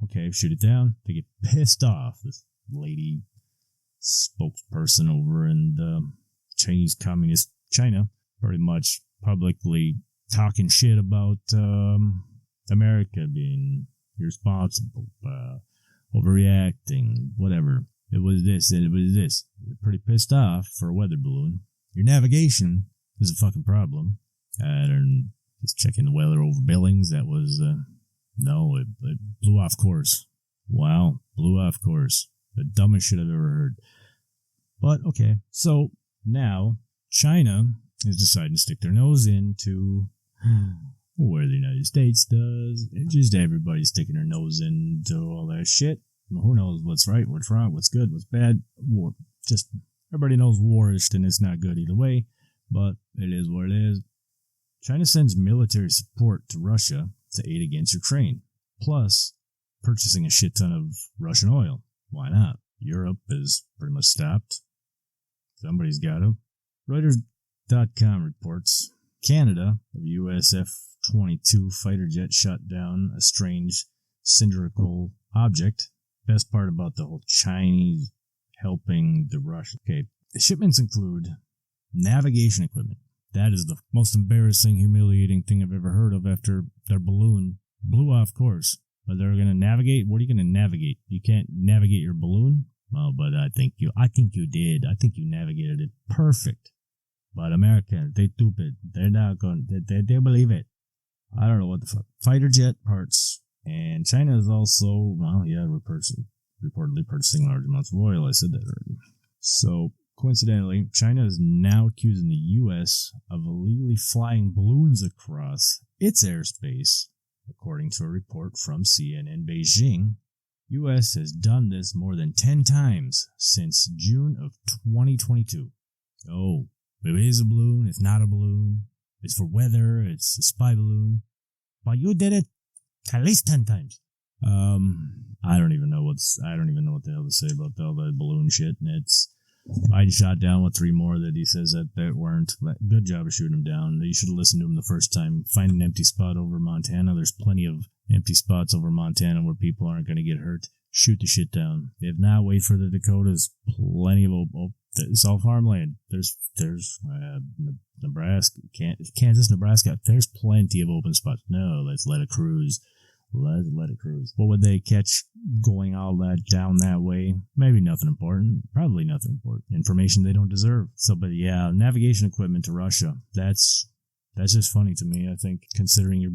okay, shoot it down. They get pissed off. This lady spokesperson over in the Chinese Communist China pretty much publicly talking shit about America being irresponsible, overreacting, whatever. It was this and it was this. You're pretty pissed off for a weather balloon. Your navigation is a fucking problem. And just checking the weather over Billings, that was, no, it blew off course. Wow, blew off course. The dumbest shit I've ever heard. But, okay, so now China is deciding to stick their nose into where the United States does. And just everybody's sticking their nose into all that shit. Who knows what's right, what's wrong, what's good, what's bad. War. Just everybody knows war is and it's not good either way, but it is what it is. China sends military support to Russia to aid against Ukraine, plus purchasing a shit ton of Russian oil. Why not? Europe is pretty much stopped. Somebody's got to. Reuters.com reports Canada, a US F-22 fighter jet, shot down a strange cylindrical object. Best part about the whole Chinese helping the Russians. Okay, the shipments include navigation equipment. That is the most embarrassing, humiliating thing I've ever heard of after their balloon blew off course. But they're going to navigate? What are you going to navigate? You can't navigate your balloon? Oh, but I think you did. I think you navigated it perfect. But America, they stupid. They're not going, they believe it. I don't know what the fuck. Fighter jet parts. And China is also, reportedly purchasing large amounts of oil. I said that already. So, coincidentally, China is now accusing the U.S. of illegally flying balloons across its airspace. According to a report from CNN Beijing, U.S. has done this more than 10 times since June of 2022. Oh, it is a balloon, it's not a balloon, it's for weather, it's a spy balloon. But you did it at least 10 times. I don't even know what the hell to say about all the balloon shit. And it's Biden shot down 3 more that he says that weren't. Good job of shooting them down. You should have listened to him the first time. Find an empty spot over Montana. There's plenty of empty spots over Montana where people aren't going to get hurt. Shoot the shit down. If not, wait for the Dakotas. Plenty of it's all farmland. There's Nebraska, Kansas, Nebraska. There's plenty of open spots. No, let's let it cruise. Let it cruise. What would they catch going all that down that way? Maybe nothing important. Probably nothing important. Information they don't deserve. So, but yeah, navigation equipment to Russia. That's just funny to me. I think considering your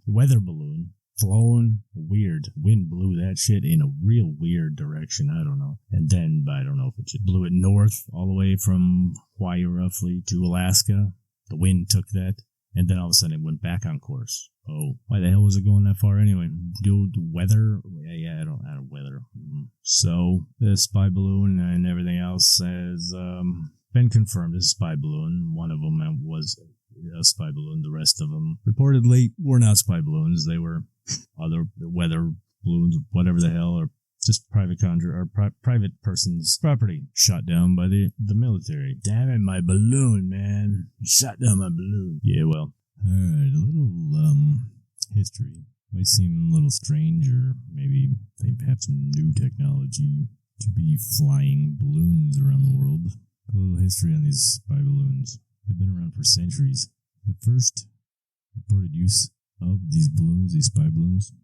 weather balloon, flown weird. Wind blew that shit in a real weird direction. I don't know. And then, I don't know if it just blew it north all the way from Hawaii roughly to Alaska. The wind took that. And then all of a sudden it went back on course. Oh, why the hell was it going that far anyway? Dude, weather? Yeah, I don't weather. So, the spy balloon and everything else has been confirmed as a spy balloon. One of them was a spy balloon. The rest of them reportedly were not spy balloons. They were other weather balloons, whatever the hell, or just private person's property shot down by the military. Damn it, my balloon, man. You shot down my balloon. Yeah, well. Alright, a little history. Might seem a little strange, or maybe they have some new technology to be flying balloons around the world. A little history on these spy balloons. They've been around for centuries. The first reported use of these balloons, these spy balloons,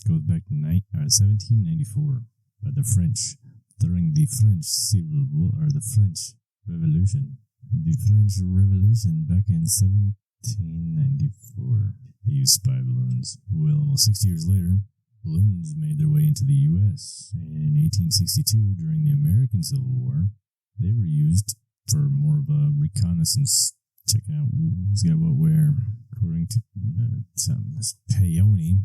goes back to 1794 by the French during the French Civil War, or the French Revolution. The French Revolution back in 1794. They used spy balloons. Well, almost 60 years later, balloons made their way into the U.S. In 1862, during the American Civil War, they were used for more of a reconnaissance, checking out who's got what where. According to Thomas Payoni,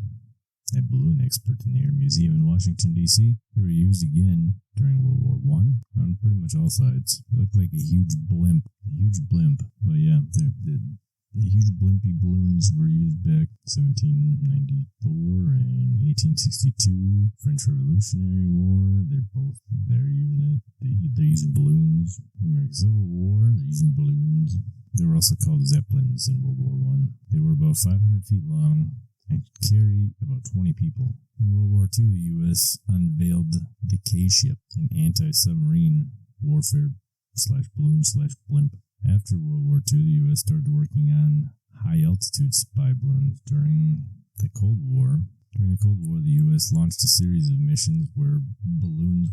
a balloon expert in the Air Museum in Washington, D.C., they were used again during World War I on pretty much all sides. They looked like a huge blimp. But yeah, the huge blimpy balloons were used back 1794 and 1862. French Revolutionary War, they're using it. They're using balloons. American Civil War, they're using balloons. They were also called Zeppelins in World War I. They were about 500 feet long, and could carry about 20 people. In World War II, the U.S. unveiled the K-ship, an anti-submarine warfare /balloon/blimp. After World War II, the U.S. started working on high-altitude spy balloons during the Cold War. During the Cold War, the U.S. launched a series of missions where balloons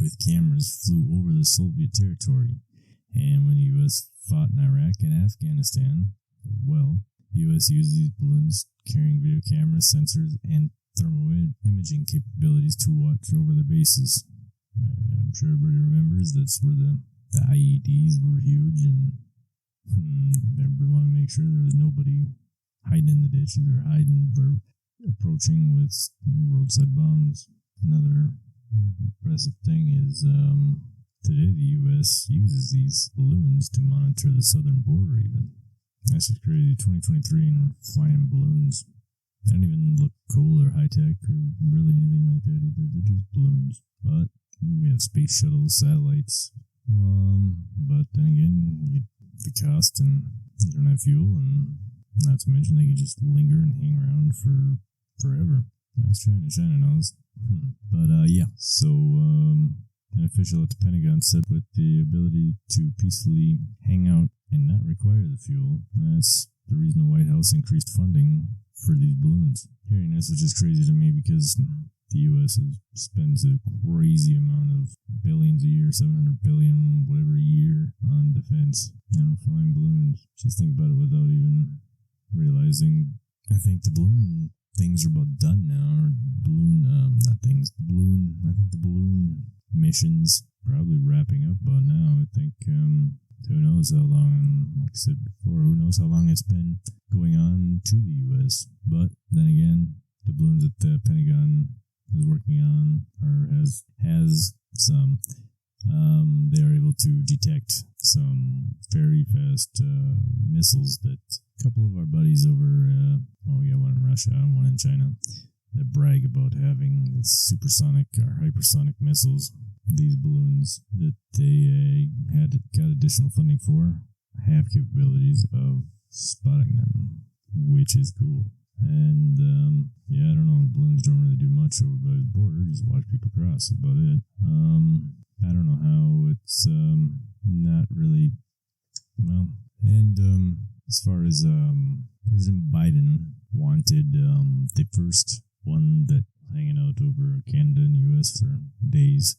with cameras flew over the Soviet territory. And when the U.S. fought in Iraq and Afghanistan as well, the U.S. used these balloons carrying video cameras, sensors, and thermal imaging capabilities to watch over their bases. I'm sure everybody remembers that's where the IEDs were huge, and everybody wanted to make sure there was nobody hiding in the ditches or approaching with roadside bombs. Another impressive thing is today the U.S. uses these balloons to monitor the southern border even. That's just crazy. 2023 and we're flying balloons. They don't even look cool or high-tech or really anything like that. They're just balloons. But we have space shuttles, satellites. But then again, you get the cost and you don't have fuel, and not to mention they can just linger and hang around for forever. That's China knows. But yeah, so an official at the Pentagon said with the ability to peacefully hang out and not require the fuel, that's the reason the White House increased funding for these balloons. Hearing this was just crazy to me because the U.S. spends a crazy amount of billions a year, 700 billion, whatever a year on defense and flying balloons. Just think about it without even realizing. I think the balloon things are about done now, or I think the balloon missions probably wrapping up about now. I think, who knows how long, like I said before, who knows how long it's been going on to the U.S. But then again, the balloons that the Pentagon is working on, or has some, they are able to detect some very fast missiles that a couple of our buddies over, we got one in Russia and one in China, that brag about having supersonic or hypersonic missiles. These balloons that they got additional funding for have capabilities of spotting them, which is cool. And I don't know, balloons don't really do much over by the border, just watch people cross, about it. I don't know how it's not really well. And as far as President Biden wanted the first one that hanging out over Canada and U.S. for days,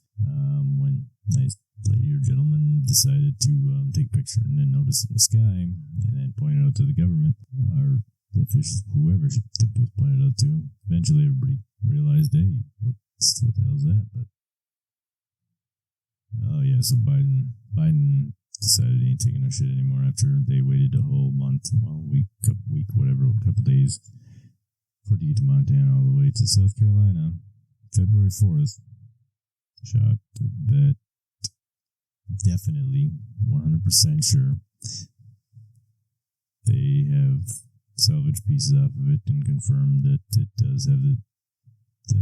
when nice lady or gentleman decided to take a picture and then notice it in the sky and then point it out to the government or the officials, whoever she was pointed out to. Eventually everybody realized, hey, what the hell's that? But oh yeah, so Biden decided he ain't taking no shit anymore after they waited a whole month, week, whatever, a couple days for it to get to Montana all the way to South Carolina. February 4th, shot that definitely 100% sure they have salvaged pieces off of it and confirmed that it does have the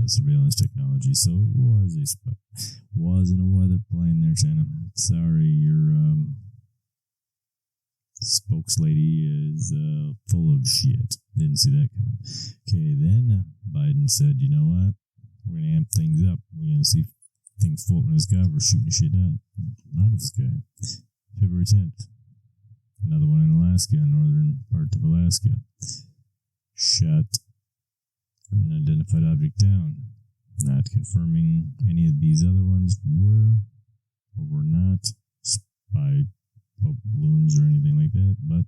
surveillance technology. So it was a spy. Wasn't a weather plane there, China. Sorry, your spokeslady is full of shit. Didn't see that coming. Okay, then Biden said, you know what? We're going to amp things up. We're going to see things floating in the sky. We're shooting shit out of the sky. February 10th. Another one in Alaska, northern part of Alaska. Shot an identified object down. Not confirming any of these other ones were or were not spy balloons or anything like that, but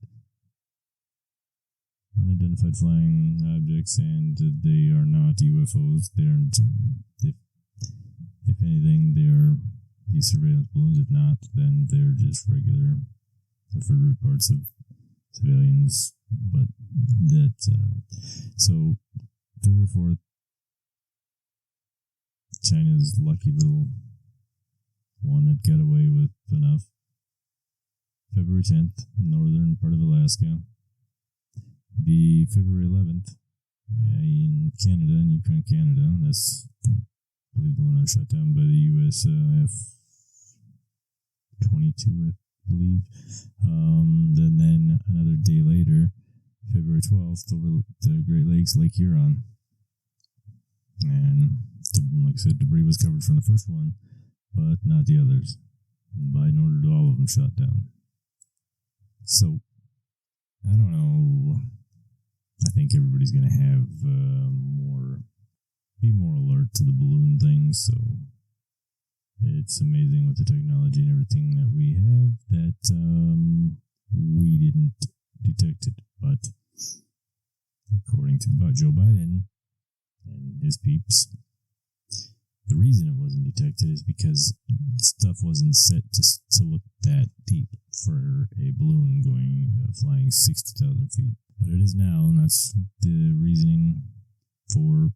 unidentified flying objects, and they are not UFOs. They are, if anything, they're these surveillance balloons. If not, then they're just regular preferred reports of civilians, but that's, I don't know. So, February 4th, China's lucky little one that got away with enough. February 10th, northern part of Alaska. The February 11th, in Canada, in Yukon, Canada. That's, I believe, the one that was shot down by the US F-22, I believe. Then another day later, February 12th over the Great Lakes, Lake Huron. And like I said, debris was covered from the first one, but not the others. Biden ordered all of them shot down. So, I don't know. I think everybody's going to have be more alert to the balloon thing. So, it's amazing with the technology and everything that we have that we didn't detect it. But according to Joe Biden and his peeps, the reason it wasn't detected is because stuff wasn't set to look that deep for a balloon flying 60,000 feet. But it is now, and that's the reasoning for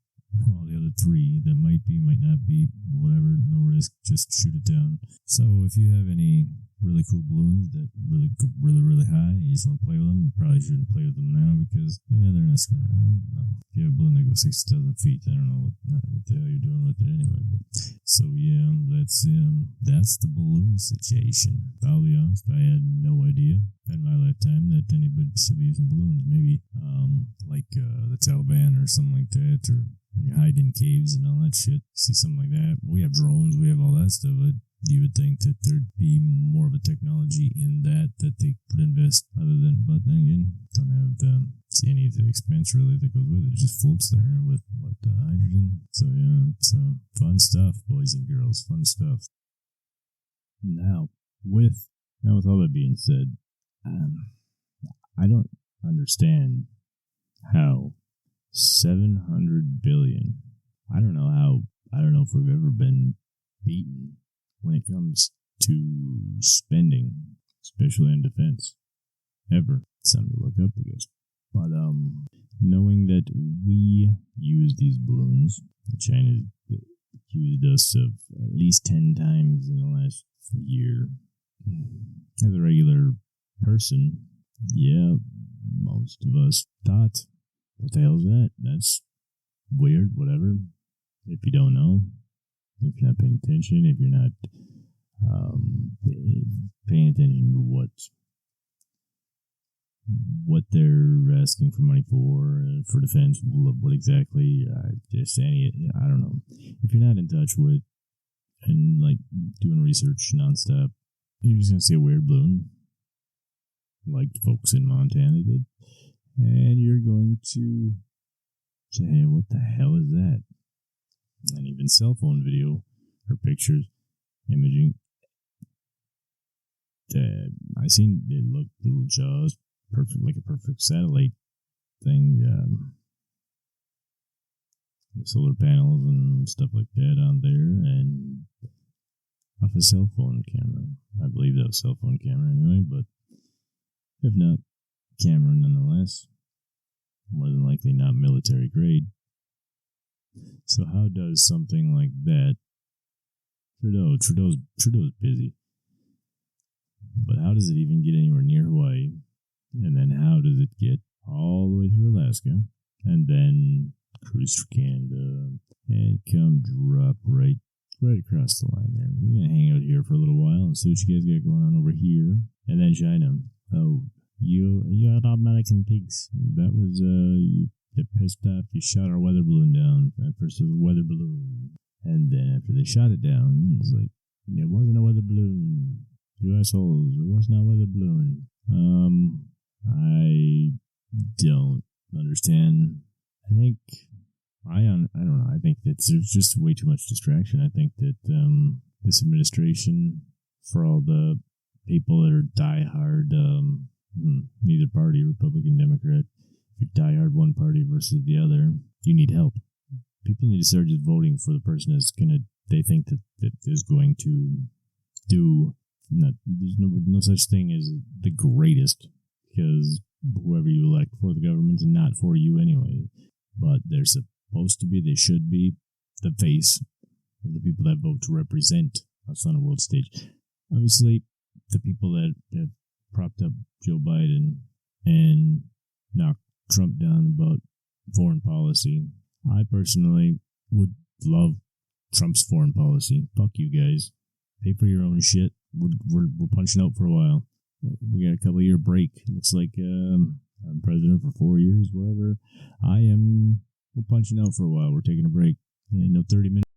all the other three that might be, might not be, whatever, no risk, just shoot it down. So if you have any really cool balloons that really go really high and you just want to play with them, you probably shouldn't play with them now because they're not screwing around. No. If you have a balloon that goes 60,000 feet, I don't know what the hell you're doing with it anyway. But so yeah, that's the balloon situation. I'll be honest, I had no idea in my lifetime that anybody should be using balloons. Maybe like the Taliban or something like that, or when you're hiding in caves and all that shit. You see something like that. We have drones, we have all that stuff. But you would think that there'd be more of a technology in that they could invest but then again, don't have any of the expense really that goes with it. It just floats there with hydrogen. So yeah, it's fun stuff, boys and girls, fun stuff. Now with all that being said, I don't understand how 700 billion. I don't know if we've ever been beaten when it comes to spending, especially in defense. Ever. Something to look up, I guess. But knowing that we use these balloons, China accused us of at least 10 times in the last year. As a regular person, yeah, most of us thought, what the hell is that? That's weird, whatever. If you don't know, if you're not paying attention, if you're not paying attention to what they're asking for money for defense, what exactly, I don't know. If you're not in touch with and like doing research nonstop, you're just gonna see a weird balloon, like folks in Montana did, and you're going to say, "Hey, what the hell is that?" And even cell phone video or pictures, imaging. I seen it looked little jaws, perfect, like a perfect satellite thing. With solar panels and stuff like that on there, and off a cell phone camera. I believe that was a cell phone camera anyway, but if not, camera nonetheless. More than likely not military grade. So how does something like that? Trudeau's busy. But how does it even get anywhere near Hawaii? And then how does it get all the way through Alaska? And then cruise through Canada and come drop right across the line there. We're going to hang out here for a little while and see what you guys got going on over here. And then China. Oh, you had American pigs. That was, they pissed off. You shot our weather balloon down. At first it was a weather balloon. And then after they shot it down, it's like, it wasn't a weather balloon. You assholes, it was not a weather balloon. I don't understand. I don't know. I think that there's just way too much distraction. I think that this administration, for all the people that are diehard, neither party, Republican, Democrat, if you diehard one party versus the other, you need help. People need to start just voting for the person they think that is going to do. There's no such thing as the greatest, because whoever you elect for the government's not for you anyway. But they're supposed to be, they should be, the face of the people that vote to represent us on a world stage. Obviously, the people that have propped up Joe Biden and knocked Trump down about foreign policy, I personally would love Trump's foreign policy. Fuck you guys. Pay for your own shit. We're punching out for a while. We got a couple year break. Looks like I'm president for 4 years, whatever. We're punching out for a while. We're taking a break. Ain't no 30 minutes.